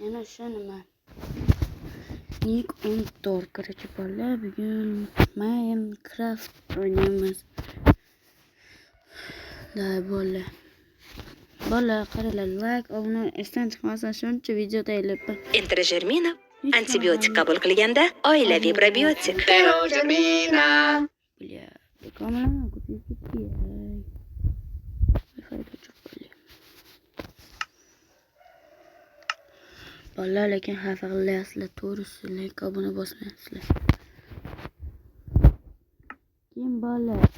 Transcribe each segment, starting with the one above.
Yana shu nima? Nick on Tor. Короче, bolalar bugun Minecraft o'ynaymiz. Da bola. Bola qaranglar, like, obuna esdan chiqmasa shuncha video tayyorlab. Enterogermina antibiotik qabul qilganda oilaviy probiotik. Enterogermina. Bля, reklamalarni ko'payib ketdi. Foyda yo'q bля. Bolalar lekin xafa qilyapsizlar, to'g'risi, like obuna bosmayapsizlar. Keyin bolalar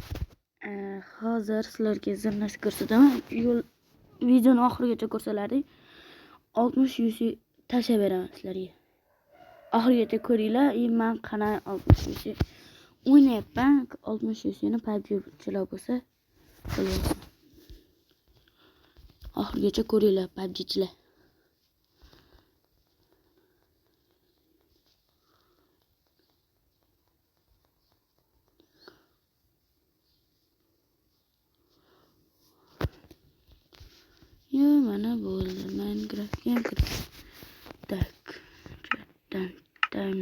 hozir sizlarga bir narsa ko'rsataman. Videoni oxirigacha ko'rsalaring 60 100 tashlab beraman sizlarga. Oxirigacha ko'ringlar, men qana 60 100 o'ynayapman. 60 100 ni PUBG'chilar bo'lsa qo'ying. Oxirigacha ko'ringlar PUBG'chilar. Yo, mana bo'ldi. Minecraftga ham kirdim. Tak. Chatdan.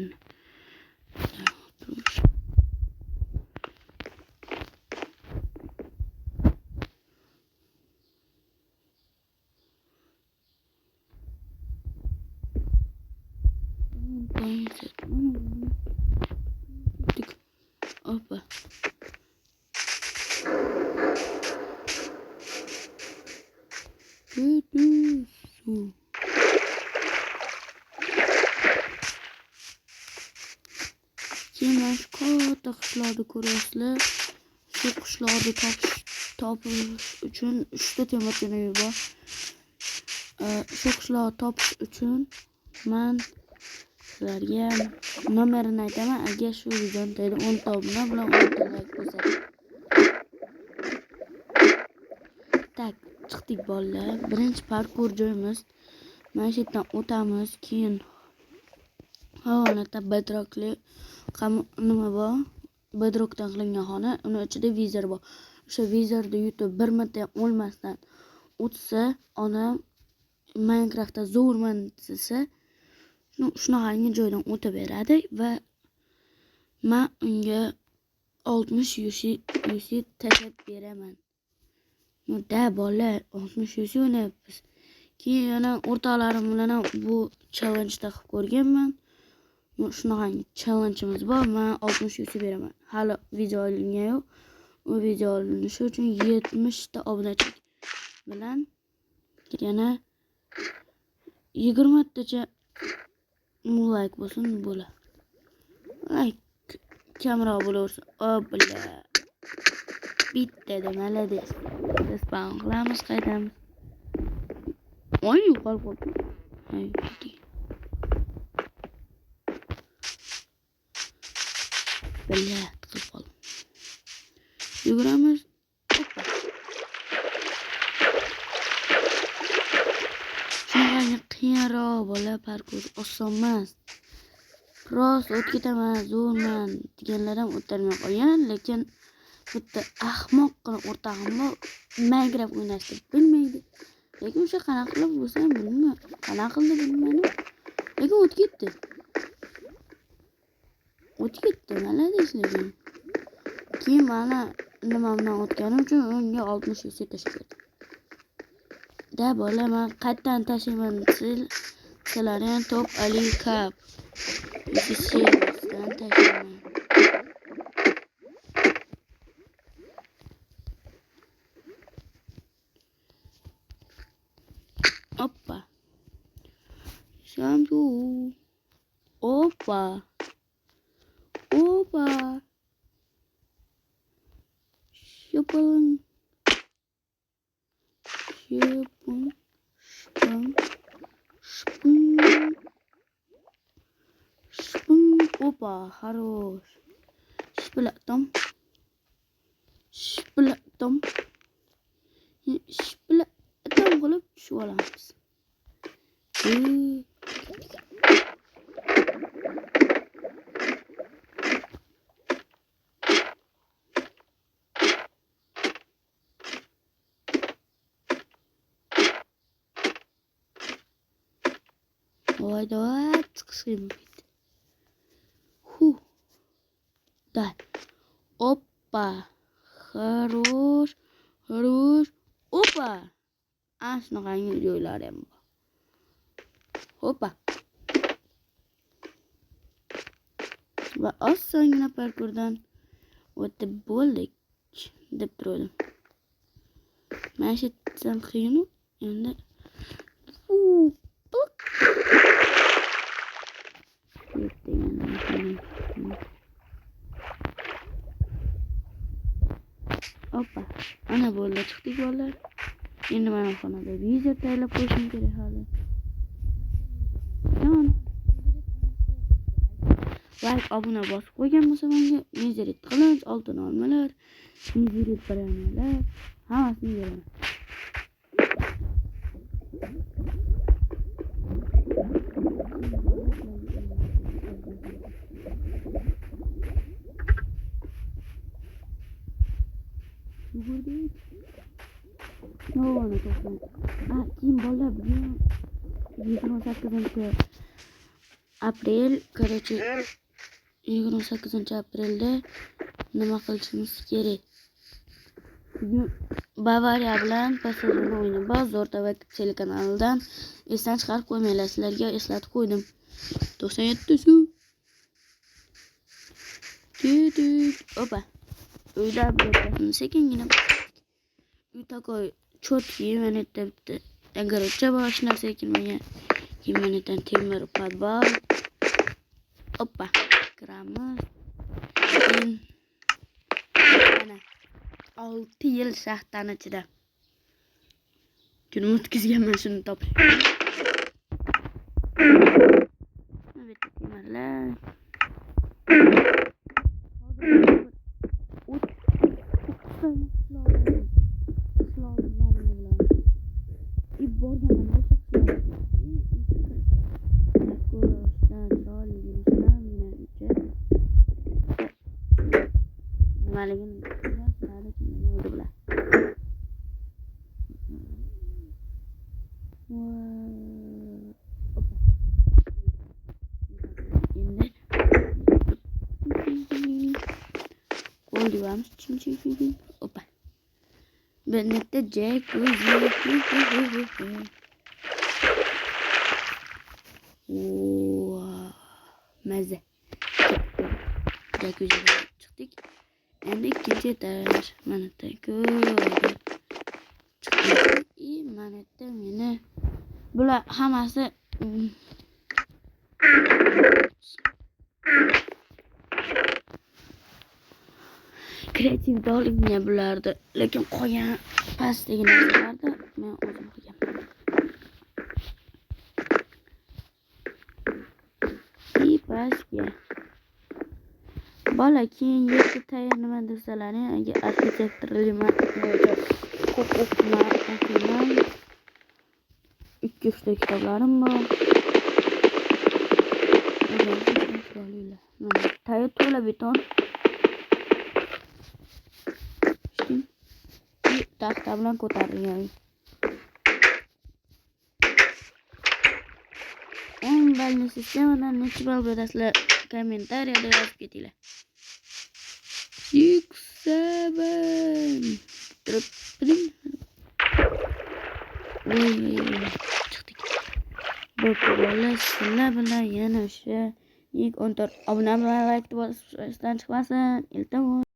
Opa. Keyin shu katta qushlarni ko'rasizlar. Shu qushlarni topish uchun 3 ta temir jo'nayi bor. Shu qushlarni topish uchun men sizlarga nomerini aytaman. Agar shu videoni 10 ta obuna bilan 10 ta like bo'lsa. Tak, chiqdik bolalar. Birinchi parkur joyimiz. Mana shu yerdan o'tamiz, keyin Havonada bedrockli nima bor? Bedrockdan qilingan xona, uni ichida vizor bor. O'sha vizorda yutib bir marta o'lmasdan o'tsa, odam Minecraftda zo'rman desa, shunaqangi joydan o'taveradi va men unga 60 100 tashlab beraman. Da bolalar 60 100 o'ynayapmiz. Keyin yana o'rtoqlarim bilan bu challenge-da qilib ko'rganman. Shunaqangi challenge-imiz bor. Men 60 100 beraman. Hali video olingan yo'q. U video olinishi uchun 70 ta obunachi bilan yana 20 tacha like bo'lsin bo'ladi. Like kamroq bo'laversin. Bля. Bitta de malades. Spawn qilamiz, qaydamiz. Oy, yo'qolib qoldi. Ay, bля, tiqilib qoldim. Yuguramiz. Hoppa. Shunaqangi qiyinroq bola parkur oson emas. Rost o'tib ketaman, zo'rman deganlar ham o'tolmay qolgan, lekin bitta ahmoqqina o'rtog'im bor, Minecraft o'ynashni bilmaydi. Lekin o'sha qanaqa qilib bo'lsa ham bilmayman. Qanaqa qildi bilmayman. Lekin o'tib ketdi. Malades lekin. Keyin mana nimamdan o'tganim uchun unga 60 100 tashlab. Da bola, men qayerdan tashlayman sizlar ham top Ali Cup. Yusufdan tashlayman. Oppa. Shambu. Oppa. Şapın. Опа, хорош. Шпилатом qilib tushib olamiz. Voy давай chiqishim ketdi. Hu. Da. Oppa. Хорош. Хорош. Oppa. Shunaqangi joylari ham bor. Hoppa. Va osongina parkurdan o'tib bo'ldik deb turdim. Mana shu tsam qiyin-u, endi Hoppa. Ana bo'ldi, chiqdik bolalar. Endi mana xonada vizor tayyorlab qo'yishim kerak hali. Like, obuna bosib qo'ygan bo'lsa menga mezerit qilinch, oltin olmalar, mezerit baranalar, hammasini beraman. Yugurdik. Yovani to'xtam. Keyin bolalar bugun 28-aprel, короче, 28-aprelda nima qilishimiz kerak? Bugun Bavariya bilan PSG o'yini bor, Zo'rtava telekanalidan esdan chiqarib qo'ymanglar, sizlarga eslatib qo'ydim. 97 suv. Opa. Uyda bilettasini sekingina. Uy takoy cho'tki mana bitta огородcha bor, hech narsa ekilmagan. Keyin mana temir podval. Opa. Kiramiz. Mana 6 yil shaxtani ichida. Kunim o'tkazganman shuni topish. Mana bitta temirlar. Opa. Benette jacuzzi. Wow. Maza. Jacuzziga chiqdik. Endi ikkinchi etaj. Mana takoy. Chiqdik. Mana meni bular hammasi kreativda olingan bulardi, lekin qolgan pastdagi narsalarni men o'zim qilganman. Pastga bola keyin yerga tayyor nima desalaring, agar arxitektorlik bo'yicha ko'p o'qigan 2-3 ta kitoblarim bor. Mana tayyor to'la beton. Taxta bilan ko'tarilgan. 10 ballni sistemadan necha ball berasizlar? Kommentariyada yozib ketinglar. 6, 7. Chiqdik. Bolalar sizlar bilan yana o'sha 14 obuna bilan like bosishdan chiqmasin. Iltimos.